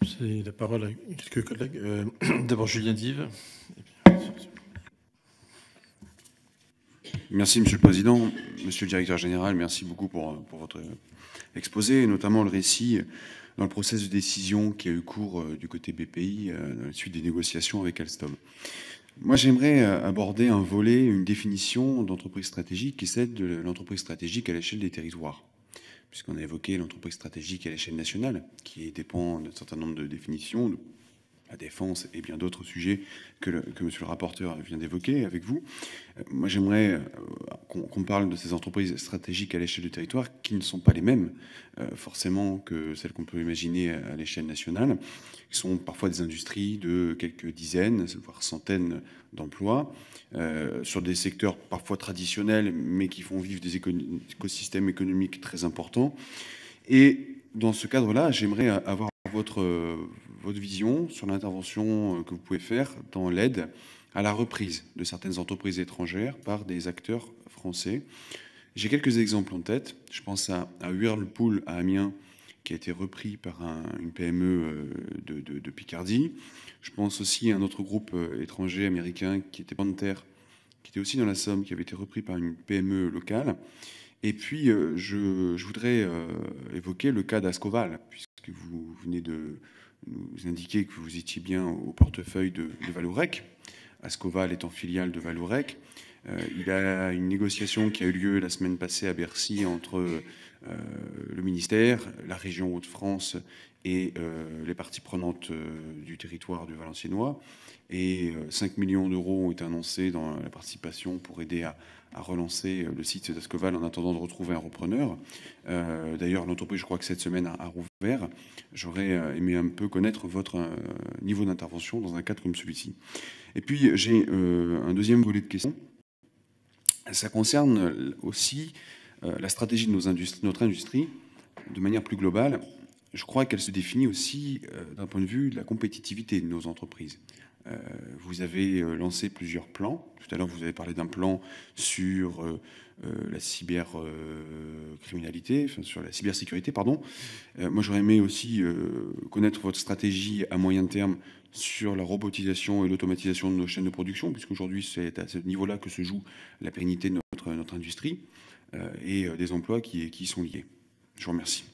C'est la parole à quelques collègues. D'abord Julien Dive. Merci Monsieur le Président. Monsieur le Directeur Général, merci beaucoup pour votre exposé, et notamment le récit dans le processus de décision qui a eu cours du côté BPI dans la suite des négociations avec Alstom. Moi, j'aimerais aborder un volet, une définition d'entreprise stratégique qui est celle de l'entreprise stratégique à l'échelle des territoires, puisqu'on a évoqué l'entreprise stratégique à l'échelle nationale, qui dépend d'un certain nombre de définitions, la défense et bien d'autres sujets que monsieur le rapporteur vient d'évoquer avec vous. Moi, j'aimerais qu'on parle de ces entreprises stratégiques à l'échelle du territoire qui ne sont pas les mêmes, forcément, que celles qu'on peut imaginer à l'échelle nationale, qui sont parfois des industries de quelques dizaines, voire centaines d'emplois, sur des secteurs parfois traditionnels, mais qui font vivre des écosystèmes économiques très importants. Et dans ce cadre-là, j'aimerais avoir votre vision sur l'intervention que vous pouvez faire dans l'aide à la reprise de certaines entreprises étrangères par des acteurs français. J'ai quelques exemples en tête. Je pense à Whirlpool à Amiens, qui a été repris par une PME de Picardie. Je pense aussi à un autre groupe étranger américain qui était Panther, qui était aussi dans la Somme, qui avait été repris par une PME locale. Et puis, je voudrais évoquer le cas d'Ascoval, puisque vous venez de nous indiquer que vous étiez bien au portefeuille de Vallourec. Ascoval étant filiale de Vallourec. Il y a une négociation qui a eu lieu la semaine passée à Bercy entre le ministère, la région Hauts-de-France et les parties prenantes du territoire du Valenciennois. Et 5 millions d'euros ont été annoncés dans la participation pour aider à relancer le site d'Ascoval en attendant de retrouver un repreneur. D'ailleurs, l'entreprise, je crois que cette semaine a rouvert. J'aurais aimé un peu connaître votre niveau d'intervention dans un cadre comme celui-ci. Et puis, j'ai un deuxième volet de questions. Ça concerne aussi la stratégie de notre industrie de manière plus globale. Je crois qu'elle se définit aussi d'un point de vue de la compétitivité de nos entreprises. Vous avez lancé plusieurs plans. Tout à l'heure, vous avez parlé d'un plan sur la cybercriminalité, enfin sur la cybersécurité, pardon. Moi, j'aurais aimé aussi connaître votre stratégie à moyen terme sur la robotisation et l'automatisation de nos chaînes de production, puisqu'aujourd'hui, c'est à ce niveau-là que se joue la pérennité de notre industrie et des emplois qui y sont liés. Je vous remercie.